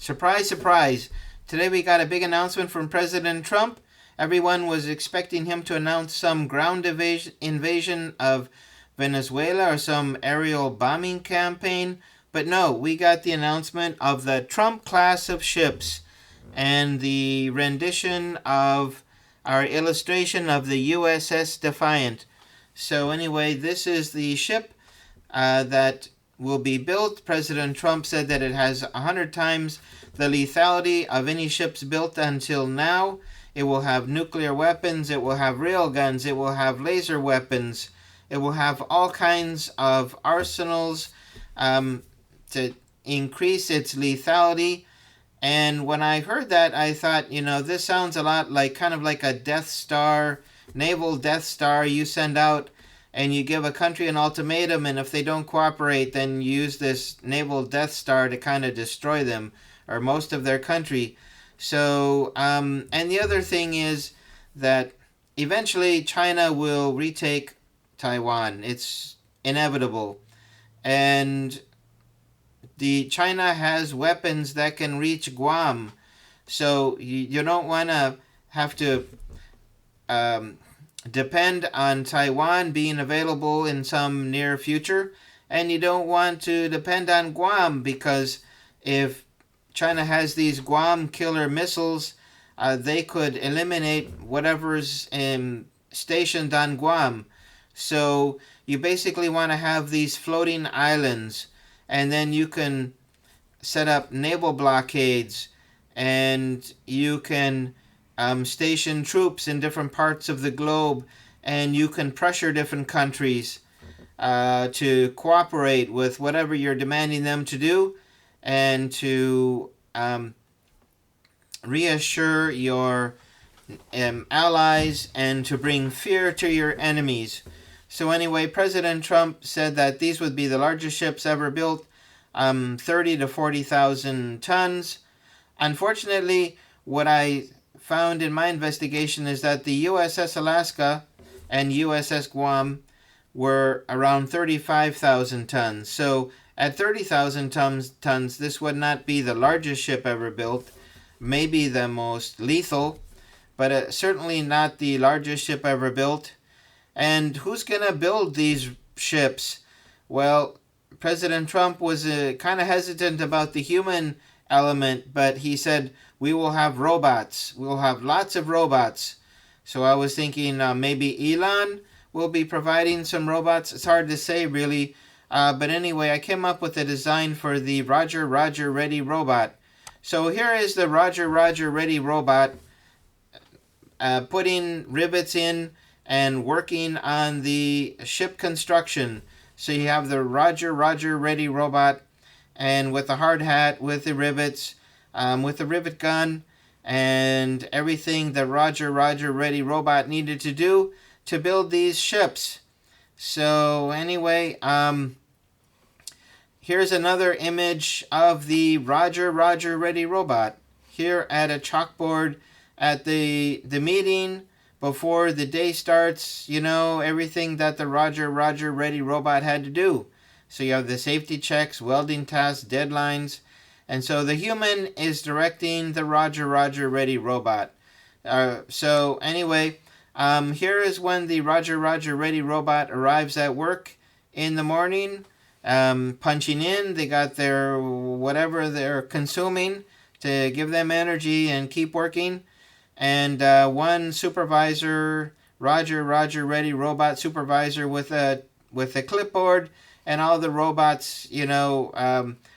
Surprise, surprise. Today we got a big announcement from President Trump. Everyone was expecting him to announce some ground invasion of Venezuela or some aerial bombing campaign. But no, we got the announcement of the Trump class of ships and the rendition of our illustration of the USS Defiant. So anyway, this is the ship that will be built. President Trump said that it has 100 times the lethality of any ships built until now. It will have nuclear weapons, it will have railguns, it will have laser weapons, it will have all kinds of arsenals to increase its lethality. And when I heard that, I thought, this sounds a lot like kind of like a Death Star, naval Death Star you send out and you give a country an ultimatum, and if they don't cooperate, then you use this naval Death Star to kind of destroy them or most of their country. So, and the other thing is that eventually China will retake Taiwan. It's inevitable. And China has weapons that can reach Guam. So you don't want to have to depend on Taiwan being available in some near future. And you don't want to depend on Guam, because if China has these Guam killer missiles, they could eliminate whatever's stationed on Guam. So you basically want to have these floating islands, and then you can set up naval blockades, and you can station troops in different parts of the globe, and you can pressure different countries to cooperate with whatever you're demanding them to do, and to reassure your allies and to bring fear to your enemies. So anyway, President Trump said that these would be the largest ships ever built, 30 to 40,000 tons. Unfortunately, what I found in my investigation is that the USS Alaska and USS Guam were around 35,000 tons. So at 30,000 tons, this would not be the largest ship ever built, maybe the most lethal, but certainly not the largest ship ever built. And who's going to build these ships? Well, President Trump was kind of hesitant about the human element, but he said, we will have robots. We'll have lots of robots. So I was thinking maybe Elon will be providing some robots. It's hard to say, really. But anyway, I came up with a design for the Roger, Roger, Ready robot. So here is the Roger, Roger, Ready robot putting rivets in and working on the ship construction. So you have the Roger, Roger, Ready robot, and with the hard hat, with the rivets, with the rivet gun, and everything the Roger, Roger, Ready robot needed to do to build these ships. So anyway, here's another image of the Roger, Roger, Ready robot. Here at a chalkboard at the meeting before the day starts, everything that the Roger, Roger, Ready robot had to do. So you have the safety checks, welding tasks, deadlines. And so the human is directing the Roger, Roger, Ready robot. So anyway, here is when the Roger, Roger, Ready robot arrives at work in the morning, punching in. They got their whatever they're consuming to give them energy and keep working. And one supervisor, Roger, Roger, Ready robot supervisor with a clipboard, and all the robots,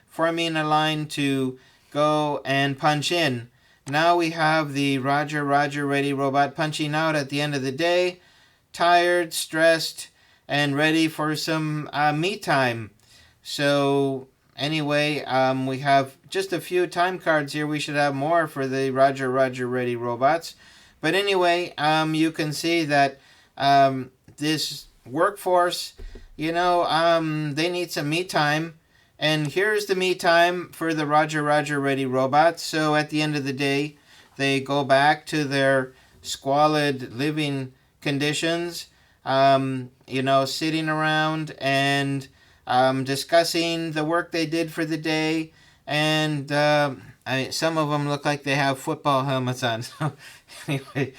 forming a line to go and punch in. Now we have the Roger, Roger, Ready robot punching out at the end of the day, tired, stressed, and ready for some me time. So anyway, we have just a few time cards here. We should have more for the Roger, Roger, Ready robots. But anyway, you can see that this workforce, they need some me time. And here's the me time for the Roger, Roger, Ready robots. So at the end of the day, they go back to their squalid living conditions, sitting around and discussing the work they did for the day, and Some of them look like they have football helmets on. So anyway,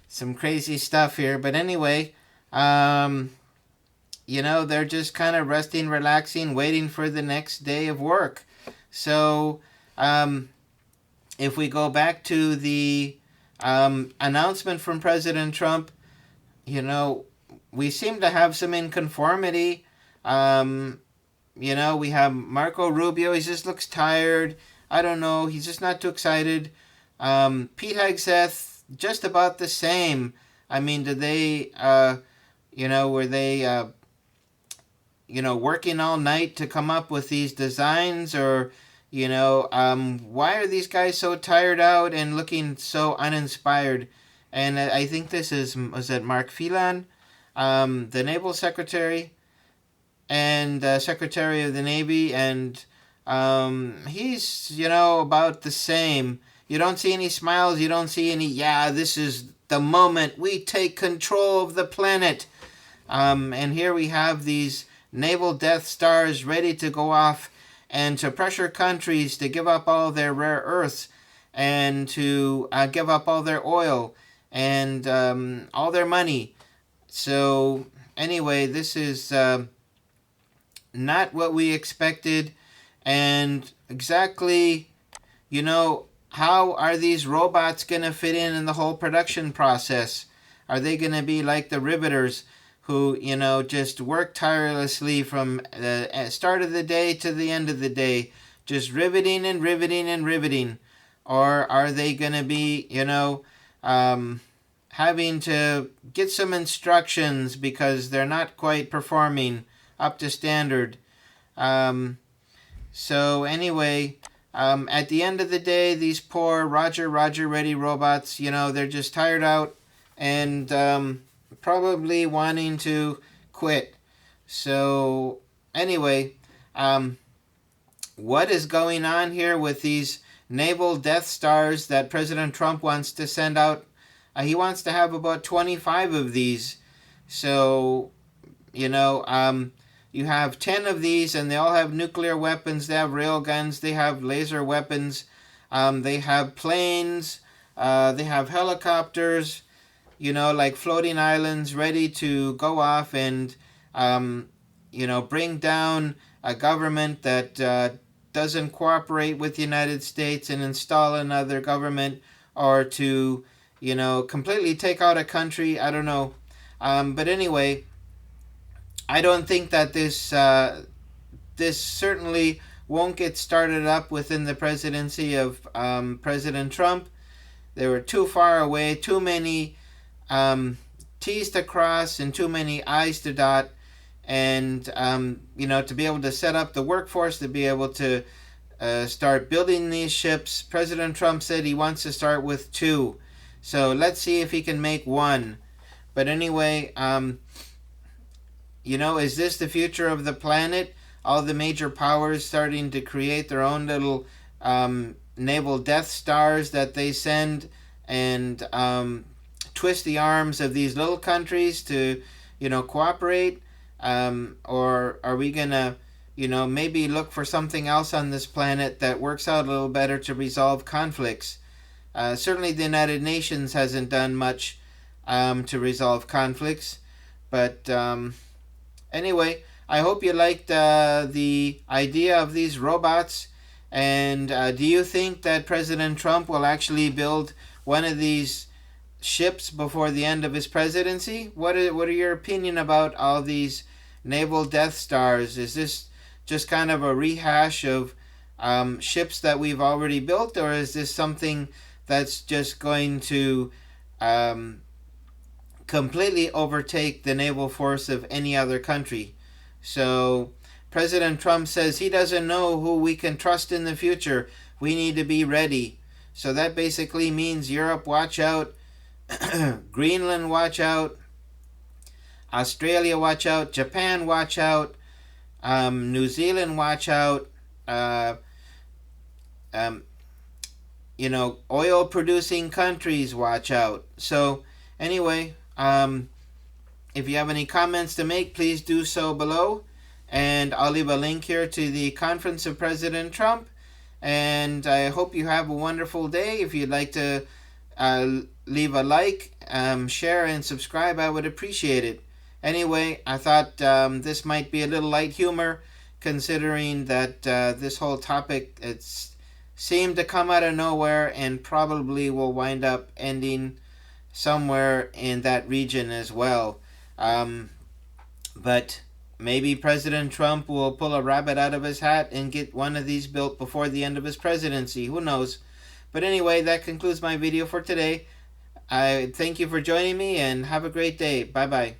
some crazy stuff here. But anyway, um, they're just kind of resting, relaxing, waiting for the next day of work. So if we go back to the announcement from President Trump, we seem to have some inconformity. We have Marco Rubio. He just looks tired. I don't know. He's just not too excited. Pete Hegseth, just about the same. I mean, did they, were they, working all night to come up with these designs? Or, why are these guys so tired out and looking so uninspired? And I think was it Mark Phelan, the Naval Secretary and Secretary of the Navy, and he's, about the same. You don't see any smiles. You don't see any, this is the moment we take control of the planet. And here we have these naval Death Stars ready to go off and to pressure countries to give up all their rare earths and to give up all their oil and all their money. So anyway, this is not what we expected. And exactly, how are these robots going to fit in the whole production process? Are they going to be like the riveters who, just work tirelessly from the start of the day to the end of the day, just riveting and riveting and riveting? Or are they going to be, having to get some instructions because they're not quite performing up to standard? So anyway, at the end of the day, these poor Roger ready robots, they're just tired out and probably wanting to quit. So anyway, what is going on here with these naval Death Stars that President Trump wants to send out? He wants to have about 25 of these. So, you have 10 of these, and they all have nuclear weapons. They have rail guns. They have laser weapons. They have planes. They have helicopters, like floating islands ready to go off and, bring down a government that doesn't cooperate with the United States and install another government, or to, completely take out a country. I don't know. But anyway, I don't think that this certainly won't get started up within the presidency of President Trump. They were too far away, too many T's to cross and too many I's to dot, and to be able to set up the workforce, to be able to start building these ships. President Trump said he wants to start with 2. So let's see if he can make 1. But anyway, is this the future of the planet? All the major powers starting to create their own little naval Death Stars that they send and twist the arms of these little countries to, cooperate? Or are we going to, maybe look for something else on this planet that works out a little better to resolve conflicts? Certainly the United Nations hasn't done much to resolve conflicts. But anyway, I hope you liked the idea of these robots. And do you think that President Trump will actually build one of these ships before the end of his presidency? What are your opinion about all these naval Death Stars? Is this just kind of a rehash of ships that we've already built, or is this something that's just going to completely overtake the naval force of any other country? So President Trump says he doesn't know who we can trust in the future. We need to be ready. So that basically means Europe, watch out. Greenland, watch out. Australia, watch out. Japan, watch out. New Zealand, watch out. Oil producing countries, watch out. So anyway, if you have any comments to make, please do so below. And I'll leave a link here to the conference of President Trump. And I hope you have a wonderful day. If you'd like to leave a like, share, and subscribe, I would appreciate it. Anyway, I thought this might be a little light humor, considering that this whole topic seemed to come out of nowhere and probably will wind up ending somewhere in that region as well. But maybe President Trump will pull a rabbit out of his hat and get one of these built before the end of his presidency. Who knows? But anyway, that concludes my video for today. I thank you for joining me and have a great day. Bye bye.